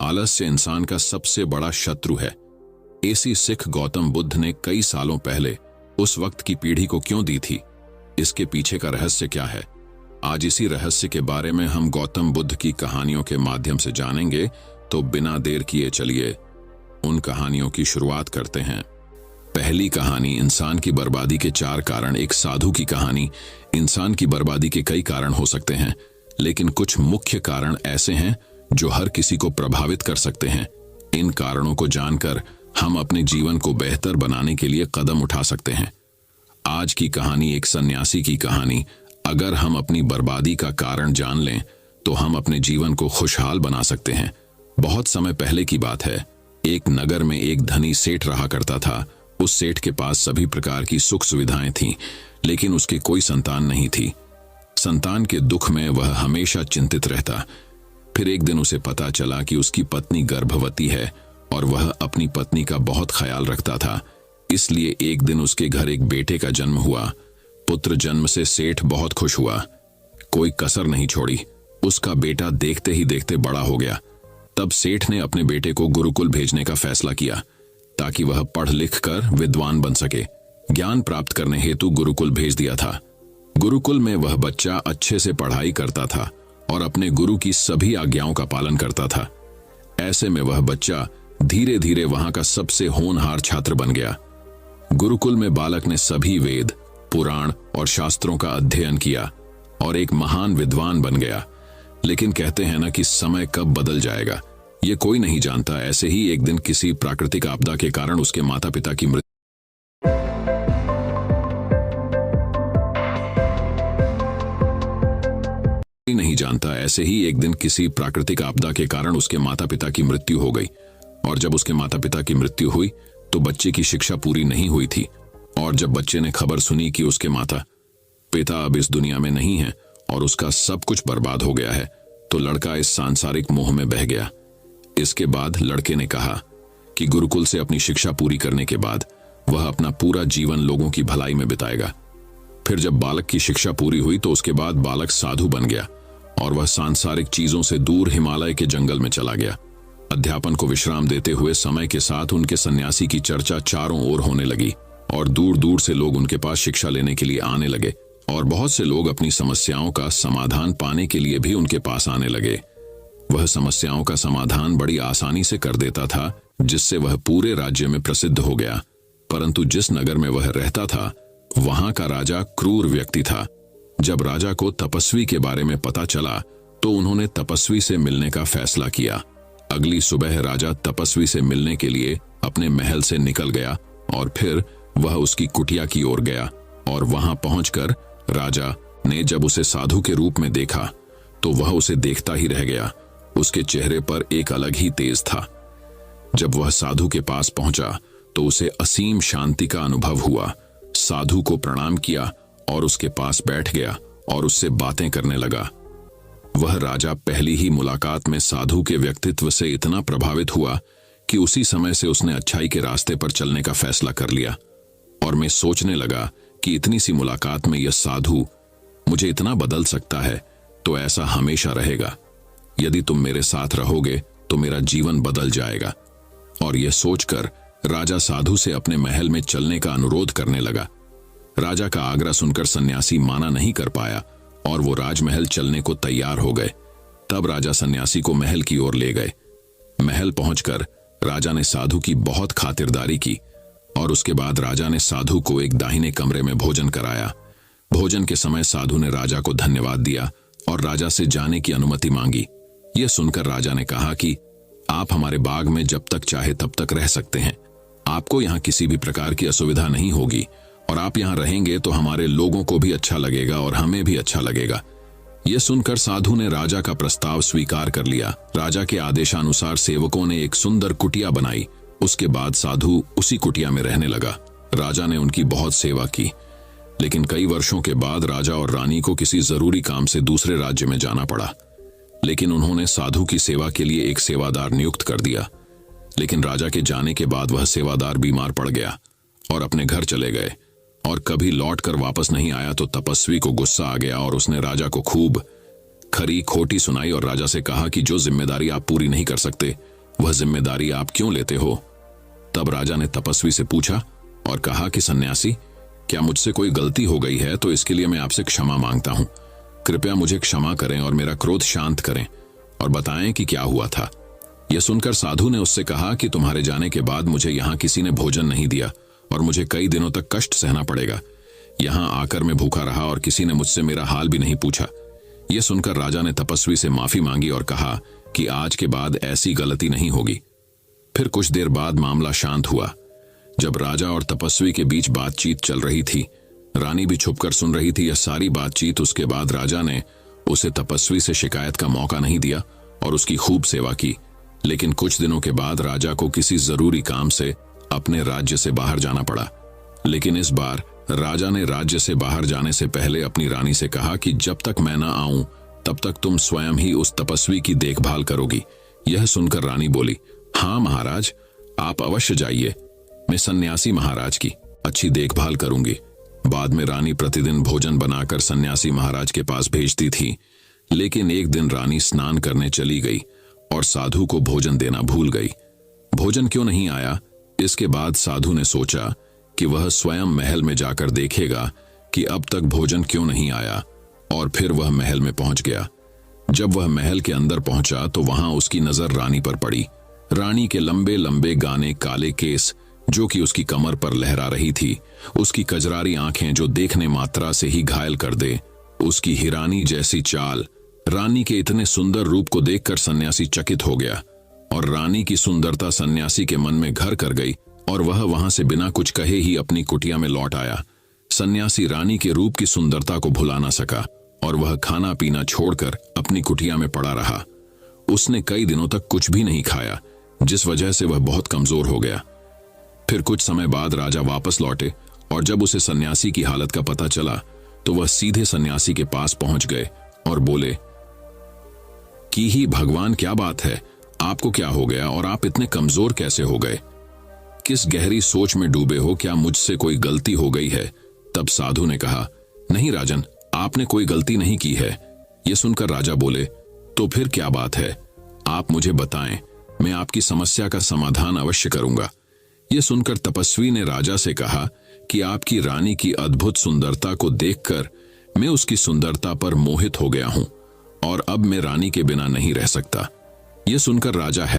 आलस्य इंसान का सबसे बड़ा शत्रु है। ऐसी सीख गौतम बुद्ध ने कई सालों पहले उस वक्त की पीढ़ी को क्यों दी थी? इसके पीछे का रहस्य क्या है? आज इसी रहस्य के बारे में हम गौतम बुद्ध की कहानियों के माध्यम से जानेंगे। तो बिना देर किए चलिए उन कहानियों की शुरुआत करते हैं। पहली कहानी, इंसान की बर्बादी के 4 कारण। एक साधु की कहानी। इंसान की बर्बादी के कई कारण हो सकते हैं, लेकिन कुछ मुख्य कारण ऐसे हैं जो हर किसी को प्रभावित कर सकते हैं। इन कारणों को जानकर हम अपने जीवन को बेहतर बनाने के लिए कदम उठा सकते हैं। आज की कहानी एक सन्यासी की कहानी। अगर हम अपनी बर्बादी का कारण जान लें तो हम अपने जीवन को खुशहाल बना सकते हैं। बहुत समय पहले की बात है। एक नगर में एक धनी सेठ रहा करता था। उस सेठ के पास सभी प्रकार की सुख सुविधाएं थीं, लेकिन उसके कोई संतान नहीं थी। संतान के दुख में वह हमेशा चिंतित रहता। फिर एक दिन उसे पता चला कि उसकी पत्नी गर्भवती है और वह अपनी पत्नी का बहुत ख्याल रखता था। इसलिए एक दिन उसके घर एक बेटे का जन्म हुआ। पुत्र जन्म से सेठ बहुत खुश हुआ। कोई कसर नहीं छोड़ी। उसका बेटा देखते ही देखते बड़ा हो गया। तब सेठ ने अपने बेटे को गुरुकुल भेजने का फैसला किया ताकि वह पढ़ लिख कर विद्वान बन सके। ज्ञान प्राप्त करने हेतु गुरुकुल भेज दिया था। गुरुकुल में वह बच्चा अच्छे से पढ़ाई करता था और अपने गुरु की सभी आज्ञाओं का पालन करता था। ऐसे में वह बच्चा धीरे धीरे वहां का सबसे होनहार छात्र बन गया। गुरुकुल में बालक ने सभी वेद, पुराण और शास्त्रों का अध्ययन किया और एक महान विद्वान बन गया। लेकिन कहते हैं ना कि समय कब बदल जाएगा ये कोई नहीं जानता। ऐसे ही एक दिन किसी प्राकृतिक आपदा के कारण उसके माता पिता की मृत्यु नहीं जानता। ऐसे ही एक दिन किसी प्राकृतिक आपदा के कारण उसके माता पिता की मृत्यु हो गई। और जब उसके माता पिता की मृत्यु हुई तो बच्चे की शिक्षा पूरी नहीं हुई थी। और जब बच्चे ने खबर सुनी कि उसके माता पिता अब इस दुनिया में नहीं है और उसका सब कुछ बर्बाद हो गया है, तो लड़का इस सांसारिक मोह में बह गया। इसके बाद लड़के ने कहा कि गुरुकुल से अपनी शिक्षा पूरी करने के बाद वह अपना पूरा जीवन लोगों की भलाई में बिताएगा। फिर जब बालक की शिक्षा पूरी हुई तो उसके बाद बालक साधु बन गया और वह सांसारिक चीजों से दूर हिमालय के जंगल में चला गया। अध्यापन को विश्राम देते हुए समय के साथ उनके सन्यासी की चर्चा चारों ओर होने लगी और दूर दूर से लोग उनके पास शिक्षा लेने के लिए आने लगे और बहुत से लोग अपनी समस्याओं का समाधान पाने के लिए भी उनके पास आने लगे। वह समस्याओं का समाधान बड़ी आसानी से कर देता था, जिससे वह पूरे राज्य में प्रसिद्ध हो गया। परंतु जिस नगर में वह रहता था वहां का राजा क्रूर व्यक्ति था। जब राजा को तपस्वी के बारे में पता चला तो उन्होंने तपस्वी से मिलने का फैसला किया। अगली सुबह राजा तपस्वी से मिलने के लिए अपने महल से निकल गया और फिर वह उसकी कुटिया की ओर गया। और वहां पहुंचकर राजा ने जब उसे साधु के रूप में देखा तो वह उसे देखता ही रह गया। उसके चेहरे पर एक अलग ही तेज था। जब वह साधु के पास पहुंचा तो उसे असीम शांति का अनुभव हुआ। साधु को प्रणाम किया और उसके पास बैठ गया और उससे बातें करने लगा। वह राजा पहली ही मुलाकात में साधु के व्यक्तित्व से इतना प्रभावित हुआ कि उसी समय से उसने अच्छाई के रास्ते पर चलने का फैसला कर लिया। और मैं सोचने लगा कि इतनी सी मुलाकात में यह साधु मुझे इतना बदल सकता है, तो ऐसा हमेशा रहेगा। यदि तुम मेरे साथ रहोगे तो मेरा जीवन बदल जाएगा। और यह सोचकर राजा साधु से अपने महल में चलने का अनुरोध करने लगा। राजा का आग्रह सुनकर सन्यासी माना नहीं कर पाया और वो राजमहल चलने को तैयार हो गए। तब राजा सन्यासी को महल की ओर ले गए। महल पहुंचकर राजा ने साधु की बहुत खातिरदारी की और उसके बाद राजा ने साधु को एक दाहिने कमरे में भोजन कराया। भोजन के समय साधु ने राजा को धन्यवाद दिया और राजा से जाने की अनुमति मांगी। यह सुनकर राजा ने कहा कि आप हमारे बाग में जब तक चाहे तब तक रह सकते हैं। आपको यहाँ किसी भी प्रकार की असुविधा नहीं होगी और आप यहाँ रहेंगे तो हमारे लोगों को भी अच्छा लगेगा और हमें भी अच्छा लगेगा। यह सुनकर साधु ने राजा का प्रस्ताव स्वीकार कर लिया। राजा के आदेशानुसार सेवकों ने एक सुंदर कुटिया बनाई। उसके बाद साधु उसी कुटिया में रहने लगा। राजा ने उनकी बहुत सेवा की, लेकिन कई वर्षों के बाद राजा और रानी को किसी जरूरी काम से दूसरे राज्य में जाना पड़ा। लेकिन उन्होंने साधु की सेवा के लिए एक सेवादार नियुक्त कर दिया। लेकिन राजा के जाने के बाद वह सेवादार बीमार पड़ गया और अपने घर चले गए और कभी लौट कर वापस नहीं आया। तो तपस्वी को गुस्सा आ गया और उसने राजा को खूब खरी खोटी सुनाई और राजा से कहा कि जो जिम्मेदारी आप पूरी नहीं कर सकते वह जिम्मेदारी आप क्यों लेते हो? तब राजा ने तपस्वी से पूछा और कहा कि सन्यासी, क्या मुझसे कोई गलती हो गई है तो इसके लिए मैं आपसे क्षमा मांगता हूं। कृपया मुझे क्षमा करें और मेरा क्रोध शांत करें और बताएं कि क्या हुआ था। यह सुनकर साधु ने उससे कहा कि तुम्हारे जाने के बाद मुझे यहाँ किसी ने भोजन नहीं दिया और मुझे कई दिनों तक कष्ट सहना पड़ेगा। यहाँ आकर मैं भूखा रहा और किसी ने मुझसे मेरा हाल भी नहीं पूछा। यह सुनकर राजा ने तपस्वी से माफी मांगी और कहा कि आज के बाद ऐसी गलती नहीं होगी। फिर कुछ देर बाद मामला शांत हुआ। जब राजा और तपस्वी के बीच बातचीत चल रही थी, रानी भी छुपकर सुन रही थी यह सारी बातचीत। उसके बाद राजा ने उसे तपस्वी से शिकायत का मौका नहीं दिया और उसकी खूब सेवा की। लेकिन कुछ दिनों के बाद राजा को किसी जरूरी काम से अपने राज्य से बाहर जाना पड़ा। लेकिन इस बार राजा ने राज्य से बाहर जाने से पहले अपनी रानी से कहा कि जब तक मैं ना आऊं तब तक तुम स्वयं ही उस तपस्वी की देखभाल करोगी। यह सुनकर रानी बोली, हाँ महाराज, आप अवश्य जाइए, मैं सन्यासी महाराज की अच्छी देखभाल करूंगी। बाद में रानी प्रतिदिन भोजन बनाकर सन्यासी महाराज के पास भेजती थी। लेकिन एक दिन रानी स्नान करने चली गई और साधु को भोजन देना भूल गई। भोजन क्यों नहीं आया, इसके बाद साधु ने सोचा कि वह स्वयं महल में जाकर देखेगा कि अब तक भोजन क्यों नहीं आया, और फिर वह महल में पहुंच गया। जब वह महल के अंदर पहुंचा तो वहां उसकी नजर रानी पर पड़ी। रानी के लंबे लंबे गाने काले केस जो कि उसकी कमर पर लहरा रही थी, उसकी कजरारी आंखें जो देखने मात्रा से ही घायल कर दे, उसकी हिरानी जैसी चाल। रानी के इतने सुंदर रूप को देखकर सन्यासी चकित हो गया और रानी की सुंदरता सन्यासी के मन में घर कर गई और वह वहां से बिना कुछ कहे ही अपनी कुटिया में लौट आया। सन्यासी रानी के रूप की सुंदरता को भुला ना सका और वह खाना पीना छोड़कर अपनी कुटिया में पड़ा रहा। उसने कई दिनों तक कुछ भी नहीं खाया, जिस वजह से वह बहुत कमजोर हो गया। फिर कुछ समय बाद राजा वापस लौटे और जब उसे सन्यासी की हालत का पता चला तो वह सीधे सन्यासी के पास पहुंच गए और बोले कि ही भगवान, क्या बात है, आपको क्या हो गया और आप इतने कमजोर कैसे हो गए? किस गहरी सोच में डूबे हो? क्या मुझसे कोई गलती हो गई है? तब साधु ने कहा, नहीं राजन, आपने कोई गलती नहीं की है। यह सुनकर राजा बोले, तो फिर क्या बात है, आप मुझे बताएं, मैं आपकी समस्या का समाधान अवश्य करूंगा। यह सुनकर तपस्वी ने राजा से कहा कि आपकी रानी की अद्भुत सुंदरता को देखकर मैं उसकी सुंदरता पर मोहित हो गया हूं और अब मैं रानी के बिना नहीं रह सकता। यह सुनकर राजा है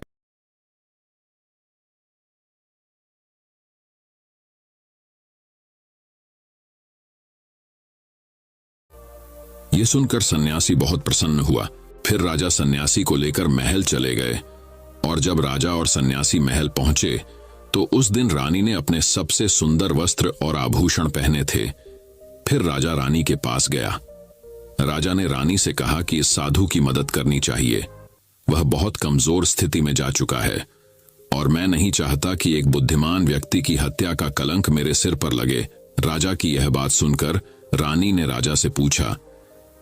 यह सुनकर सन्यासी बहुत प्रसन्न हुआ। फिर राजा सन्यासी को लेकर महल चले गए और जब राजा और सन्यासी महल पहुंचे तो उस दिन रानी ने अपने सबसे सुंदर वस्त्र और आभूषण पहने थे। फिर राजा रानी के पास गया। राजा ने रानी से कहा कि इस साधु की मदद करनी चाहिए, वह बहुत कमजोर स्थिति में जा चुका है और मैं नहीं चाहता कि एक बुद्धिमान व्यक्ति की हत्या का कलंक मेरे सिर पर लगे। राजा की यह बात सुनकर रानी ने राजा से पूछा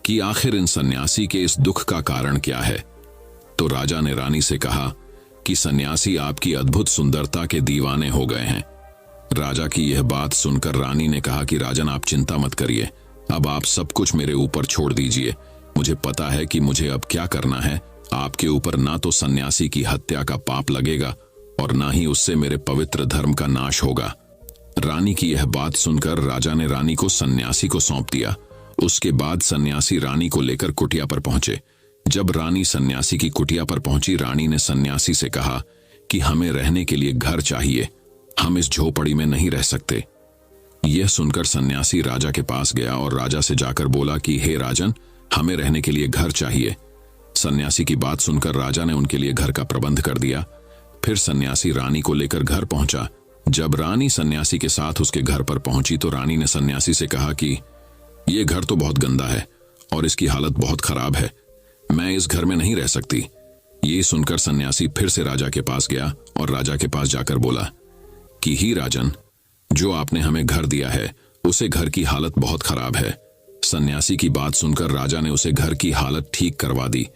कि आखिर इन सन्यासी के इस दुख का कारण क्या है? तो राजा ने रानी से कहा कि सन्यासी आपकी अद्भुत सुंदरता के दीवाने हो गए हैं। राजा की यह बात सुनकर रानी ने कहा कि राजन, आप चिंता मत करिए, अब आप सब कुछ मेरे ऊपर छोड़ दीजिए। मुझे पता है कि मुझे अब क्या करना है। आपके ऊपर ना तो सन्यासी की हत्या का पाप लगेगा और ना ही उससे मेरे पवित्र धर्म का नाश होगा। रानी की यह बात सुनकर राजा ने रानी को सन्यासी को सौंप दिया। उसके बाद सन्यासी रानी को लेकर कुटिया पर पहुंचे। जब रानी सन्यासी की कुटिया पर पहुंची, रानी ने सन्यासी से कहा कि हमें रहने के लिए घर चाहिए, हम इस झोपड़ी में नहीं रह सकते। यह सुनकर सन्यासी राजा के पास गया और राजा से जाकर बोला कि हे राजन, हमें रहने के लिए घर चाहिए। सन्यासी की बात सुनकर राजा ने उनके लिए घर का प्रबंध कर दिया। फिर सन्यासी रानी को लेकर घर पहुंचा। जब रानी सन्यासी के साथ उसके घर पर पहुंची तो रानी ने सन्यासी से कहा कि यह घर तो बहुत गंदा है और इसकी हालत बहुत खराब है, मैं इस घर में नहीं रह सकती। ये सुनकर सन्यासी फिर से राजा के पास गया और राजा के पास जाकर बोला कि ही राजन, जो आपने हमें घर दिया है उसे घर की हालत बहुत खराब है। सन्यासी की बात सुनकर राजा ने उसे घर की हालत ठीक करवा दी।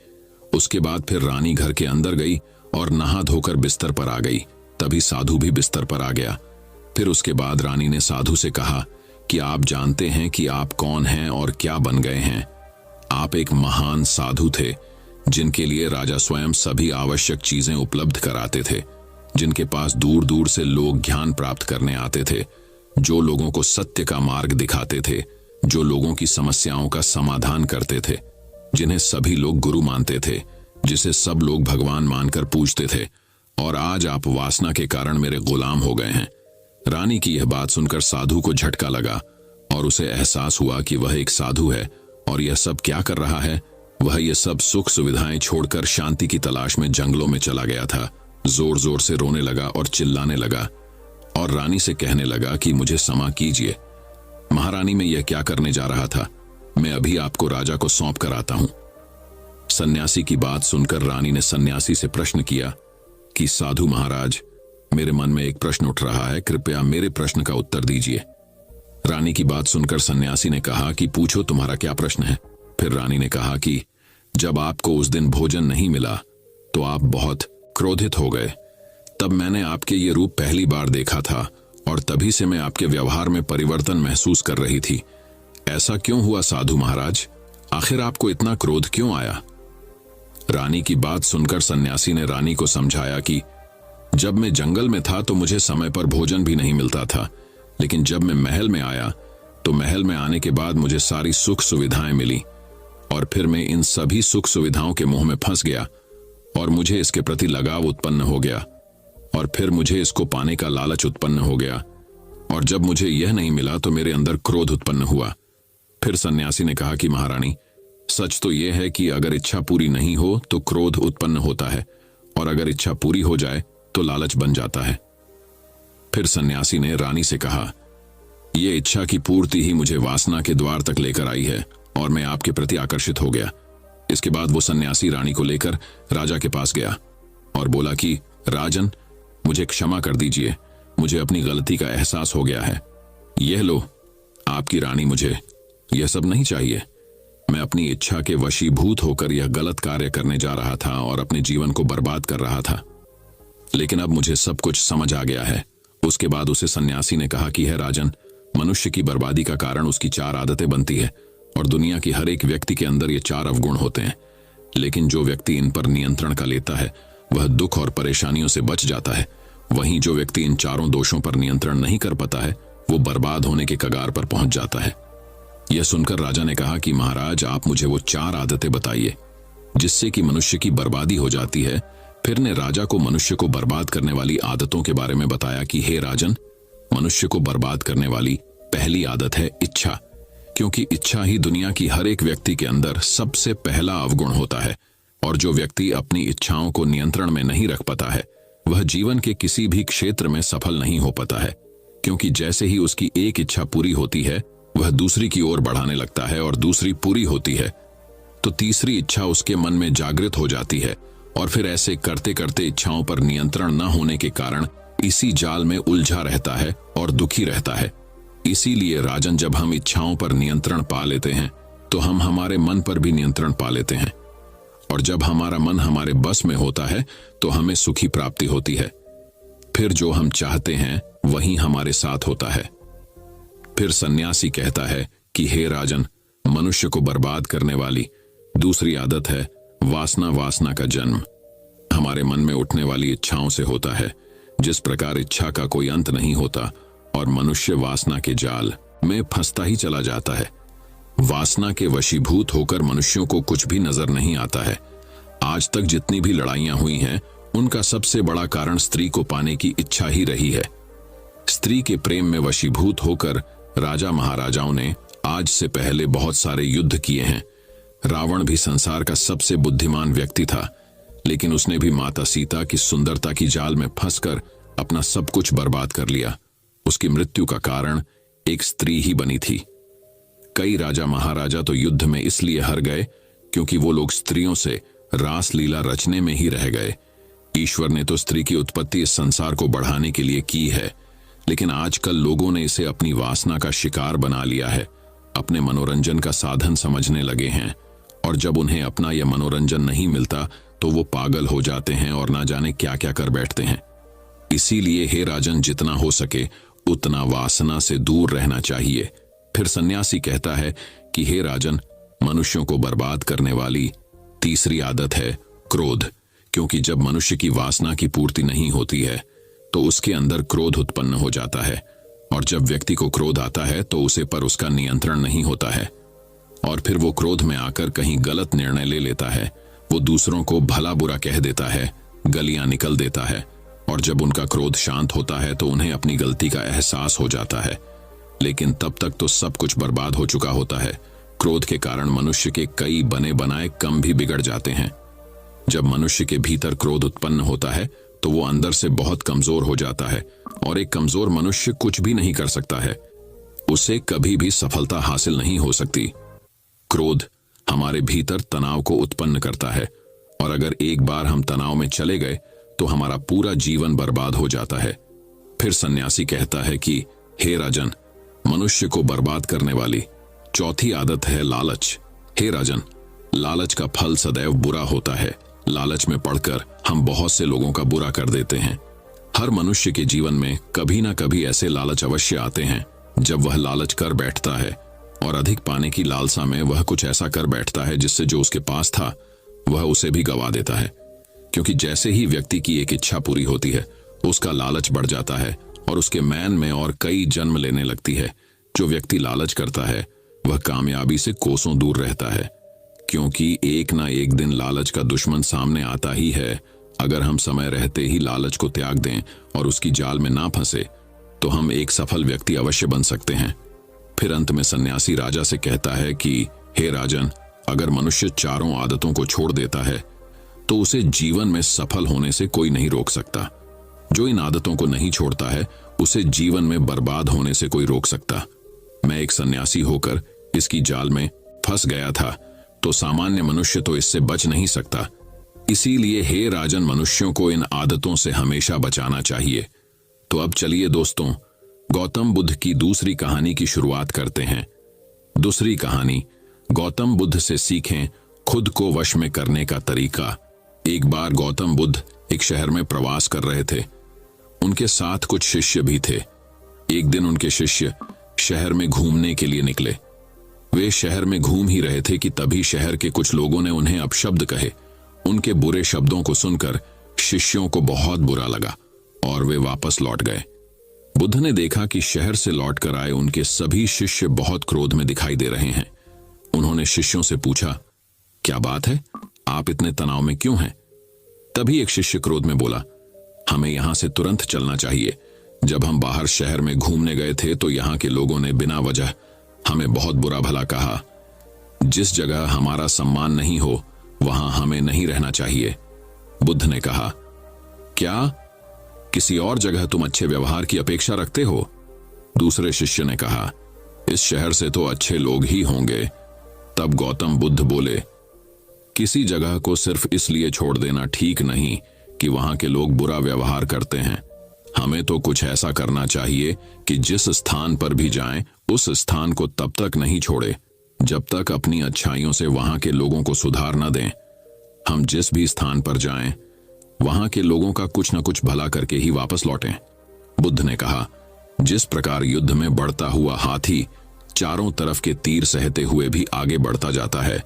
उसके बाद फिर रानी घर के अंदर गई और नहा धोकर बिस्तर पर आ गई। तभी साधु भी बिस्तर पर आ गया। फिर उसके बाद रानी ने साधु से कहा कि आप जानते हैं कि आप कौन हैं और क्या बन गए हैं। आप एक महान साधु थे जिनके लिए राजा स्वयं सभी आवश्यक चीजें उपलब्ध कराते थे, जिनके पास दूर दूर से लोग ज्ञान प्राप्त करने आते थे, जो लोगों को सत्य का मार्ग दिखाते थे, जो लोगों की समस्याओं का समाधान करते थे, जिन्हें सभी लोग गुरु मानते थे, जिसे सब लोग भगवान मानकर पूजते थे। और आज आप वासना के कारण मेरे गुलाम हो गए हैं। रानी की यह बात सुनकर साधु को झटका लगा और उसे एहसास हुआ कि वह एक साधु है और यह सब क्या कर रहा है। वह ये सब सुख सुविधाएं छोड़कर शांति की तलाश में जंगलों में चला गया था। जोर जोर से रोने लगा और चिल्लाने लगा और रानी से कहने लगा कि मुझे क्षमा कीजिए महारानी, मैं यह क्या करने जा रहा था। मैं अभी आपको राजा को सौंप कर आता हूं। सन्यासी की बात सुनकर रानी ने सन्यासी से प्रश्न किया कि साधु महाराज, मेरे मन में एक प्रश्न उठ रहा है, कृपया मेरे प्रश्न का उत्तर दीजिए। रानी की बात सुनकर सन्यासी ने कहा कि पूछो, तुम्हारा क्या प्रश्न है। फिर रानी ने कहा कि जब आपको उस दिन भोजन नहीं मिला तो आप बहुत क्रोधित हो गए। तब मैंने आपके ये रूप पहली बार देखा था और तभी से मैं आपके व्यवहार में परिवर्तन महसूस कर रही थी। ऐसा क्यों हुआ साधु महाराज? आखिर आपको इतना क्रोध क्यों आया? रानी की बात सुनकर सन्यासी ने रानी को समझाया कि जब मैं जंगल में था तो मुझे समय पर भोजन भी नहीं मिलता था, लेकिन जब मैं महल में आया तो महल में आने के बाद मुझे सारी सुख सुविधाएं मिली और फिर मैं इन सभी सुख सुविधाओं के मुंह में फंस गया और मुझे इसके प्रति लगाव उत्पन्न हो गया और फिर मुझे इसको पाने का लालच उत्पन्न हो गया और जब मुझे यह नहीं मिला तो मेरे अंदर क्रोध उत्पन्न हुआ। फिर सन्यासी ने कहा कि महारानी, सच तो यह है कि अगर इच्छा पूरी नहीं हो तो क्रोध उत्पन्न होता है और अगर इच्छा पूरी हो जाए तो लालच बन जाता है। फिर सन्यासी ने रानी से कहा, यह इच्छा की पूर्ति ही मुझे वासना के द्वार तक लेकर आई है और मैं आपके प्रति आकर्षित हो गया। इसके बाद वो सन्यासी रानी को लेकर राजा के पास गया और बोला कि राजन, मुझे क्षमा कर दीजिए, मुझे अपनी गलती का एहसास हो गया है। यह लो आपकी रानी, मुझे यह सब नहीं चाहिए। मैं अपनी इच्छा के वशीभूत होकर यह गलत कार्य करने जा रहा था और अपने जीवन को बर्बाद कर रहा था, लेकिन अब मुझे सब कुछ समझ आ गया है। उसके बाद उसे सन्यासी ने कहा कि है राजन, मनुष्य की बर्बादी का कारण उसकी 4 आदतें बनती है और दुनिया की हर एक व्यक्ति के अंदर ये 4 अवगुण होते हैं, लेकिन जो व्यक्ति इन पर नियंत्रण का लेता है वह दुख और परेशानियों से बच जाता है। वहीं जो व्यक्ति इन 4 दोषों पर नियंत्रण नहीं कर पाता है वो बर्बाद होने के कगार पर पहुंच जाता है। यह सुनकर राजा ने कहा कि महाराज, आप मुझे वो 4 आदतें बताइए जिससे कि मनुष्य की बर्बादी हो जाती है। फिर ने राजा को मनुष्य को बर्बाद करने वाली आदतों के बारे में बताया कि हे राजन, मनुष्य को बर्बाद करने वाली पहली आदत है इच्छा, क्योंकि इच्छा ही दुनिया की हर एक व्यक्ति के अंदर सबसे पहला अवगुण होता है और जो व्यक्ति अपनी इच्छाओं को नियंत्रण में नहीं रख पाता है वह जीवन के किसी भी क्षेत्र में सफल नहीं हो पाता है, क्योंकि जैसे ही उसकी एक इच्छा पूरी होती है वह दूसरी की ओर बढ़ाने लगता है और दूसरी पूरी होती है तो तीसरी इच्छा उसके मन में जागृत हो जाती है और फिर ऐसे करते करते इच्छाओं पर नियंत्रण न होने के कारण इसी जाल में उलझा रहता है और दुखी रहता है। इसीलिए राजन, जब हम इच्छाओं पर नियंत्रण पा लेते हैं तो हम हमारे मन पर भी नियंत्रण पा लेते हैं और जब हमारा मन हमारे बस में होता है तो हमें सुखी प्राप्ति होती है। फिर जो हम चाहते हैं वही हमारे साथ होता है। फिर सन्यासी कहता है कि हे राजन, मनुष्य को बर्बाद करने वाली दूसरी आदत है वासना। वासना का जन्म हमारे मन में उठने वाली इच्छाओं से होता है। जिस प्रकार इच्छा का कोई अंत नहीं होता और मनुष्य वासना के जाल में फंसता ही चला जाता है। वासना के वशीभूत होकर मनुष्यों को कुछ भी नजर नहीं आता है। आज तक जितनी भी लड़ाइयां हुई हैं उनका सबसे बड़ा कारण स्त्री को पाने की इच्छा ही रही है। स्त्री के प्रेम में वशीभूत होकर राजा महाराजाओं ने आज से पहले बहुत सारे युद्ध किए हैं। रावण भी संसार का सबसे बुद्धिमान व्यक्ति था, लेकिन उसने भी माता सीता की सुंदरता की जाल में फंसकर अपना सब कुछ बर्बाद कर लिया। उसकी मृत्यु का कारण एक स्त्री ही बनी थी। कई राजा महाराजा तो युद्ध में इसलिए हार गए क्योंकि वो लोग स्त्रियों से रास लीला रचने में ही रह गए। ईश्वर ने तो स्त्री की उत्पत्ति इस संसार को बढ़ाने के लिए की है, लेकिन आजकल लोगों ने इसे अपनी वासना का शिकार बना लिया है, अपने मनोरंजन का साधन समझने लगे हैं और जब उन्हें अपना यह मनोरंजन नहीं मिलता तो वो पागल हो जाते हैं और ना जाने क्या क्या कर बैठते हैं। इसीलिए हे राजन, जितना हो सके उतना वासना से दूर रहना चाहिए। फिर सन्यासी कहता है कि हे राजन, मनुष्यों को बर्बाद करने वाली तीसरी आदत है क्रोध, क्योंकि जब मनुष्य की वासना की पूर्ति नहीं होती है तो उसके अंदर क्रोध उत्पन्न हो जाता है, और जब व्यक्ति को क्रोध आता है तो उसे पर उसका नियंत्रण नहीं होता है, और फिर वो क्रोध में आकर कहीं गलत निर्णय ले लेता है। वो दूसरों को भला बुरा कह देता है, गलियां निकल देता है, और जब उनका क्रोध शांत होता है तो उन्हें अपनी गलती का एहसास हो जाता है, लेकिन तब तक तो सब कुछ बर्बाद हो चुका होता है। क्रोध के कारण मनुष्य के कई बने बनाए काम भी बिगड़ जाते हैं। जब मनुष्य के भीतर क्रोध उत्पन्न होता है तो वो अंदर से बहुत कमजोर हो जाता है, और एक कमजोर मनुष्य कुछ भी नहीं कर सकता है, उसे कभी भी सफलता हासिल नहीं हो सकती। क्रोध हमारे भीतर तनाव को उत्पन्न करता है, और अगर एक बार हम तनाव में चले गए तो हमारा पूरा जीवन बर्बाद हो जाता है। फिर सन्यासी कहता है कि हे राजन, मनुष्य को बर्बाद करने वाली चौथी आदत है लालच। हे राजन, लालच का फल सदैव बुरा होता है। लालच में पड़कर हम बहुत से लोगों का बुरा कर देते हैं। हर मनुष्य के जीवन में कभी ना कभी ऐसे लालच अवश्य आते हैं जब वह लालच कर बैठता है, और अधिक पाने की लालसा में वह कुछ ऐसा कर बैठता है जिससे जो उसके पास था वह उसे भी गवा देता है। क्योंकि जैसे ही व्यक्ति की एक इच्छा पूरी होती है उसका लालच बढ़ जाता है, और उसके मैन में और कई जन्म लेने लगती है। जो व्यक्ति लालच करता है वह कामयाबी से कोसों दूर रहता है, क्योंकि एक ना एक दिन लालच का दुश्मन सामने आता ही है। अगर हम समय रहते ही लालच को त्याग दें और उसकी जाल में ना फंसे तो हम एक सफल व्यक्ति अवश्य बन सकते हैं। फिर अंत में सन्यासी राजा से कहता है कि हे राजन, अगर मनुष्य चारों आदतों को छोड़ देता है तो उसे जीवन में सफल होने से कोई नहीं रोक सकता। जो इन आदतों को नहीं छोड़ता है उसे जीवन में बर्बाद होने से कोई रोक सकता। मैं एक सन्यासी होकर इसकी जाल में फंस गया था, तो सामान्य मनुष्य तो इससे बच नहीं सकता। इसीलिए हे राजन, मनुष्यों को इन आदतों से हमेशा बचाना चाहिए। तो अब चलिए दोस्तों, गौतम बुद्ध की दूसरी कहानी की शुरुआत करते हैं। दूसरी कहानी, गौतम बुद्ध से सीखें खुद को वश में करने का तरीका। एक बार गौतम बुद्ध एक शहर में प्रवास कर रहे थे। उनके साथ कुछ शिष्य भी थे। एक दिन उनके शिष्य शहर में घूमने के लिए निकले। वे शहर में घूम ही रहे थे कि तभी शहर के कुछ लोगों ने उन्हें अपशब्द कहे। उनके बुरे शब्दों को सुनकर शिष्यों को बहुत बुरा लगा और वे वापस लौट गए। बुद्ध ने देखा कि शहर से लौटकर आए उनके सभी शिष्य बहुत क्रोध में दिखाई दे रहे हैं। उन्होंने शिष्यों से पूछा, क्या बात है, आप इतने तनाव में क्यों हैं? तभी एक शिष्य क्रोध में बोला, हमें यहां से तुरंत चलना चाहिए। जब हम बाहर शहर में घूमने गए थे तो यहाँ के लोगों ने बिना वजह हमें बहुत बुरा भला कहा। जिस जगह हमारा सम्मान नहीं हो वहां हमें नहीं रहना चाहिए। बुद्ध ने कहा, क्या किसी और जगह तुम अच्छे व्यवहार की अपेक्षा रखते हो? दूसरे शिष्य ने कहा, इस शहर से तो अच्छे लोग ही होंगे। तब गौतम बुद्ध बोले, किसी जगह को सिर्फ इसलिए छोड़ देना ठीक नहीं कि वहां के लोग बुरा व्यवहार करते हैं। हमें तो कुछ ऐसा करना चाहिए कि जिस स्थान पर भी जाएं, उस स्थान को तब तक नहीं छोड़े जब तक अपनी अच्छाइयों से वहां के लोगों को सुधार न दें। हम जिस भी स्थान पर जाएं, वहां के लोगों का कुछ न कुछ भला करके ही वापस लौटें। बुद्ध ने कहा, जिस प्रकार युद्ध में बढ़ता हुआ हाथी चारों तरफ के तीर सहते हुए भी आगे बढ़ता जाता है,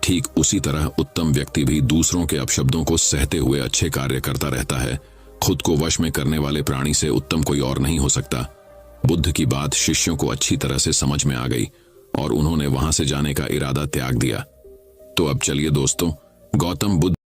ठीक उसी तरह उत्तम व्यक्ति भी दूसरों के अपशब्दों को सहते हुए अच्छे कार्य करता रहता है। खुद को वश में करने वाले प्राणी से उत्तम कोई और नहीं हो सकता। बुद्ध की बात शिष्यों को अच्छी तरह से समझ में आ गई और उन्होंने वहां से जाने का इरादा त्याग दिया। तो अब चलिए दोस्तों, गौतम बुद्ध